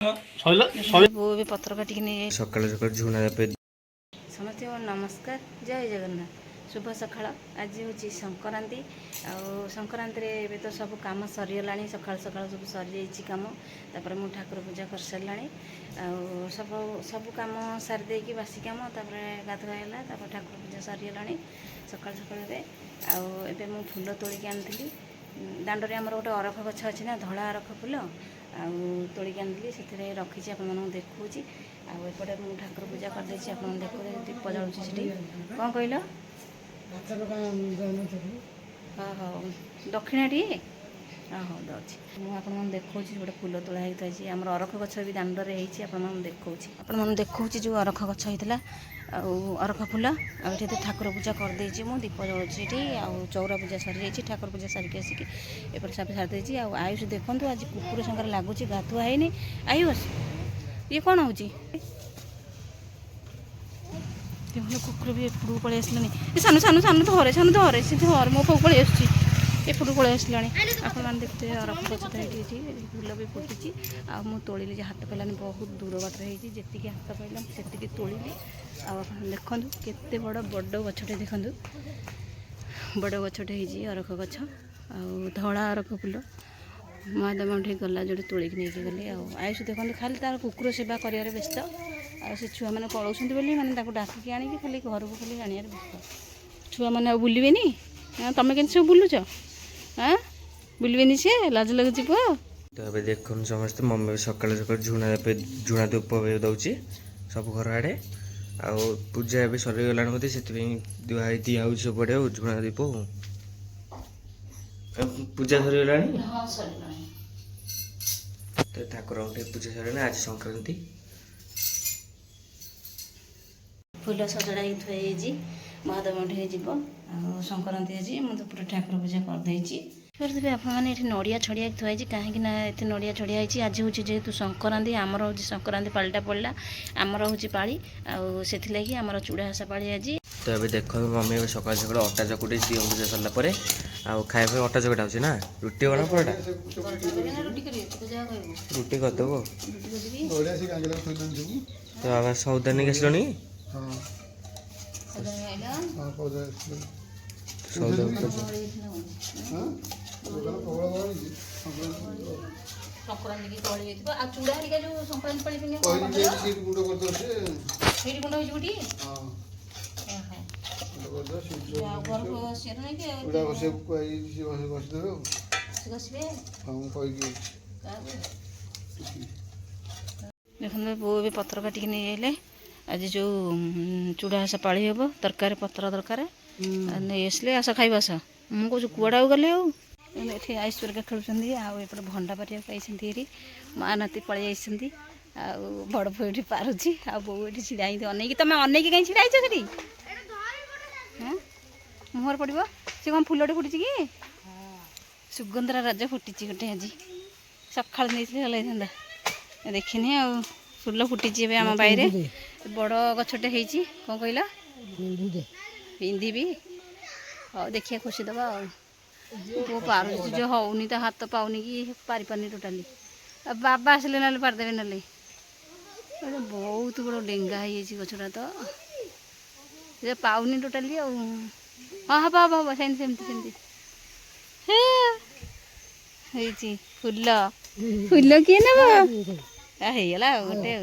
बोउ भी पत्र काटिक नहीं सकाल सकाल झुणा पे समस्त नमस्कार जय जगन्नाथ शुभ सकाळ आज हूँ संक्रांति संक्रांति तो सब कम सरीगला सका सका सब सरी जाइए कम तापर मु ठाकुर पूजा कर सारा सब सब कम सारी देकी बासी कम गाधुआ ठाकुर पूजा सरीगला सका सका आबे मु फूल तोलिक आनी दांडे आमर गोटे अरख गछ अच्छी ना धला अरख फूल तोलिक आनी से रखी आप देखी आपटे मुझे ठाकुर पूजा करदे आप देखो दीप जलुची से कौन कहल हाँ हाँ दक्षिणाटी हाँ हाँ दौर मुझे देखा गोटे फूल तोड़ा होता आम अरख गछ भी दांडे देखा देखा जो अरख गछ होता अरख फूल आठ ठाकुर पूजा करदे दीप जलुची चौरा पूजा सरी जाइए ठाकुर पूजा सारिक आसिक एपट सब सारी आयुष देखूँ आज कुकुर संगे लगुच गाधुआ है आयुष ये कौन हो कुकुर भी एपटू पलि आसलानी सानू सानू सानू धरे से धरे मो पाक पलि आसपटू पलि आसलानी आप देखते अरख गछ ये फूल भी फुटी मु तोड़िली हाथ पालानी बहुत दूर बाटर होती हाथ पाइला से तोड़िली आप देखूँ केते बड़ बड़ गछटे देखूँ बड़ गछटे अरख गछ धड़ा अरख फूल महादेव गला जो तोलिक नहीं गले आयुष देखते खाली तार कुकुर सेवा कर व्यस्त से छुआ मैंने पलाऊँ बोली मैंने डाकिक आनिक खाली घर को खाली आने व्यस्त छुआ मैंने बुलवे तुम के सब बुलुच हाँ बुलवेनि सी लाज लगुच पुआ तो अबे देखो समस्त मम्मी सकाल सकाल झुणा धूप दौची सब घर आड़े आ पूजा ए सरीगला मत से दुआ दिया सबड़े झुणा दीप पूजा सरीगला तो ठाकुर पूजा सर आज संक्रांति फूल सजड़ा थी महादेव जीव संक्रांति आज मुझे पूरा ठाकुर पूजा करदे आपने नड़िया छड़िया थी कहीं ये नड़िया छड़िया आज हूँ जेहेतु संक्रांति आमर हूँ संक्रांति पालीटा पड़ा आमर हूँ पाली आम आमर चूड़ा हसा पाली आज तो अभी देख मम्मी सकाल सकाल अटा चकुटे दी पूजा सरला खाया अटा चकटा हो ना रुटी बना पड़ा रुटी करदेव तो आवाज सौदा नहीं आसलनी संक्रांति की कली चूड़ा हरिका जो संक्रांति पाली गुंड देखते बो भी पत्र काटिक नहीं आइले आज जो चूड़ा हसा पाली हम तरकारी पत्र दरकार नहीं आसले आस खाइब आस मुझे कौड़ा गले ये आईश्वर्य खेलुँच आउट भंडा पारिया पाई माँ नाती पलि जाइए बड़ पुओ ये पारुची आ बो ये छिड़ा अनेक तुम अनेक कहीं छिड़ा से हाँ मुहर पड़ो सी कौन फुलटे फुटी कि सुगंधरा राजा फुटी गोटे आज सका नहीं था देखनी आ फुल फुटी आम बाईरे बड़ गछटे कौन कहला पिंधि हाँ देखिए खुशी दबा वो पार जो होनी तो हाथ पाऊनी कि पारि पारनी टोटाली बाबा आसले ना पारदेवे ना बहुत बड़ डेंगा है गछटा तो पाऊनी टोटाली हाँ हाँ पाब हम सेमती सेमती फुल फुल किए नगला गोटे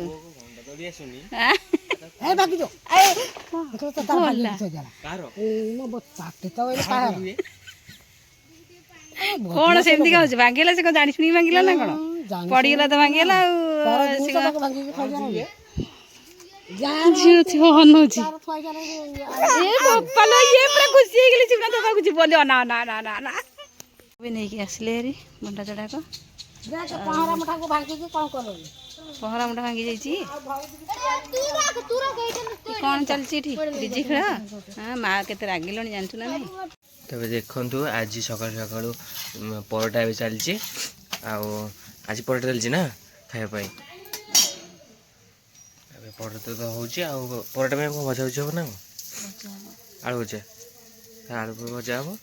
कौन से भांगेला से जानी शुणी भांगेला ना कौन पड़गला तो भांगेला नहीं आसले भंडा चढ़ाक पहरा मुठा भांगी जाइए कौन चलती डीजे खेल हाँ माँ के रागिल जानचु ना नहीं तबे देखु आज सकाल सकाल परोटा भी चलती आज परोटा चलती ना खायापाई परोटा तो हो परोटा में भजा भुजी हम ना आलू भजा आलू भजा हम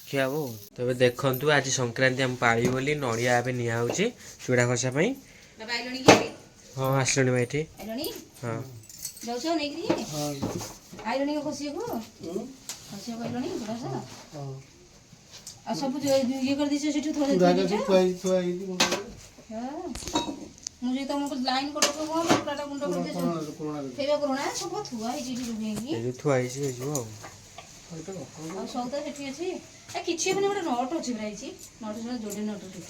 खिया हम तबे देखु आज संक्रांति आम पाली बोली नड़िया ए निया चूड़ा खसापी ହଁ ଆସିଲଣି ଭାଇ ଏଠି। ଆଇଲଣି ହଁ ଯାଉଛ ନେଇକିରି ଆଇଲଣି ଖସିବାକୁ ଆଇଲଣି ବୁଢ଼ା ଆଉ ସବୁ ଇଏ କରିଦେଇଛ ସେଠୁ ଥରେ ମୁଁ ଯଦି ତମକୁ ଲାଇନ୍ କରିଦେବ କ'ଣ ପୁରାଟା ଗୁଣ୍ଡ କରିଦେଇଛ ଖାଇବା ପୁରୁଣା ସବୁ ଥୁଆ ହେଇଛି ଏଠି ରୁବିକି ଏଇ ଯୋଉ ଥୁଆ ହେଇଛି ହେଇଯିବ ଆଉ। ଆଉ ସଉଦା ସେଠି ଅଛି କିଛି ହେବନି ଗୋଟେ ନଟ୍ ଅଛି ପୁରା ହେଇଛି ନଟ୍ ସେଟା ଯୋଡ଼େ ନଟ୍ ଠିକ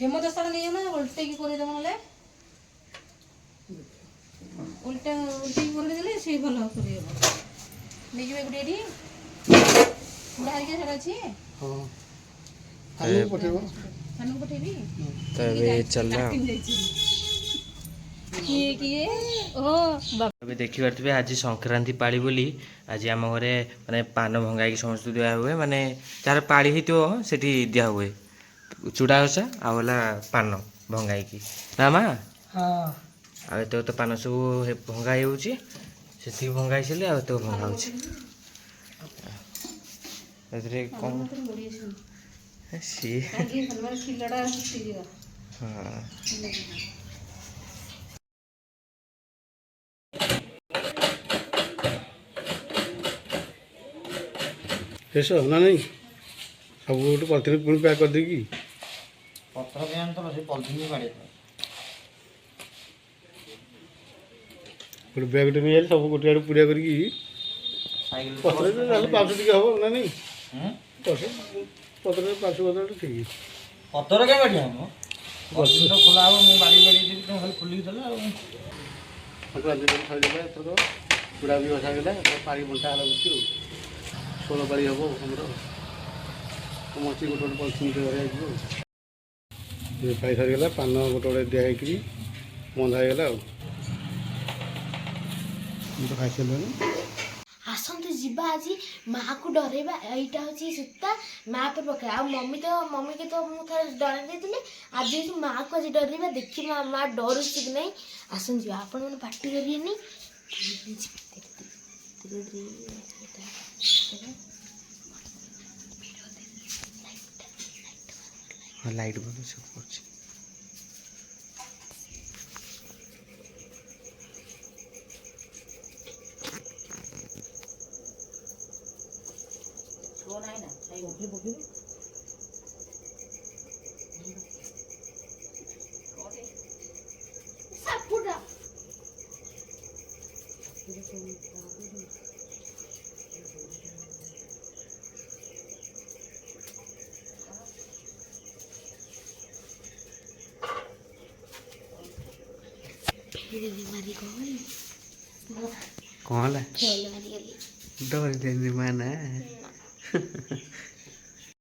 ହେମଦସ୍ତାଟା ନେଇଯାଉ ନା ଓଲଟେଇକି କରିଦେବ ନହେଲେ ଉଲ୍ଟେଇକି କରିଦେଲେ ସେ ଭଲ କରିହେବ ନେଇଯିବ ଏପଟେ ଏଠି ବୁଢ଼ା ହେରିକା ସେଟା ଅଛି ସାନକୁ ପଠେଇବି ତ ଏବେ ଚାଲିଲା ଆଉ। କିଏ କିଏ ଓ ଏବେ ଦେଖିପାରୁଥିବେ ଆଜି ସଂକ୍ରାନ୍ତି ପାଳି ବୋଲି ଆଜି ଆମ ଘରେ ମାନେ ପାନ ଭଙ୍ଗା ହେଇକି ସମସ୍ତଙ୍କୁ ଦିଆ ହୁଏ। ମାନେ ଯାହାର ପାଳି ହେଇଥିବ ସେଠି ଦିଆ ହୁଏ ଚୁଡ଼ା ଘଷା ଆଉ ହେଲା ପାନ ଭଙ୍ଗା ହେଇକି ନା ମା। ଆଉ ଏତେ ତ ପାନ ସବୁ ଭଙ୍ଗା ହେଇଯାଉଛି ସେତିକି ଭଙ୍ଗା ହେଇସାରିଲେ ଆଉ ଏତେ ଭଙ୍ଗା ହେଉଛି ଏଥିରେ କ'ଣ ସିଏ ହଁ ଶେଷ ନା ନାହିଁ ସବୁ ଗୋଟେ ପଲିଥିନ ପୁଣି ପ୍ୟାକ୍ କରିଦେଇକି ପତ୍ର କେଜାଣି ତ ସେ ପଲିଥିନ ବାଡ଼େଇ ଗୋଟେ ବ୍ୟାଗ୍ଟେ ନେଇଆଲେ ସବୁ ଗୋଟେ ଆଡ଼େ ପୁଡ଼ିଆ କରିକି ପତ୍ରରେ ତାହେଲେ 500 ଟିକେ ହେବ ନା ନାହିଁ ପତ୍ରରେ 500 ବଦଳରେ ଠିକ୍ ପତ୍ର କେବେ ବାଡ଼ିଆ ହବ ପଲିଥିନ ତ ଖୋଲା ହବ ମୁଁ ବାଡ଼ି ବାଡ଼ି ଦେବି ତମେ ଖାଲି ଖୋଲିକି ଦେଲେ ଆଉ ଖାଇଦେଲା ଏଥର ଚୁଡ଼ା ବି ବସା ଗଲା ପାଣି ବଣ୍ଟା ହେଲା ବୁଝି ଆଉ 16 ପାଳି ହେବ ଆମର ସମସ୍ତେ ଗୋଟେ ଗୋଟେ ପଲିଥିନ ଧରିଆଯିବ ଆଉ ପାଇ ସରିଗଲା ପାନ ଗୋଟେ ଗୋଟେ ଦିଆ ହେଇକିରି ବନ୍ଧା ହେଇଗଲା ଆଉ ମୁଁ ତ ଖାଇସାରିଲିଣି। ଆସନ୍ତୁ ଯିବା ଆଜି ମାଆକୁ ଡରେଇବା ଏଇଟା ହେଉଛି ସୂତା ମା ଉପରେ ପକାଇବା ଆଉ ମମିକି ତ ମୁଁ ଥରେ ଡରେଇ ଦେଇଥିଲି ଆଜି ହେଉଛି ମାଆକୁ ଆଜି ଡରେଇବା ଦେଖିବା ମା ଡରୁଛି କି ନାହିଁ ଆସନ୍ତୁ ଯିବା ଆପଣମାନେ ପାଟି କରିବେନି ହଁ ଲାଇଟ୍ ବନ୍ଦ ସବୁ କରୁଛି। ସାପୁଟା ମାରି କ'ଣ ହେଲା ଖେଳ ମାରିଗଲି ଡରିଲେନି ମା ନା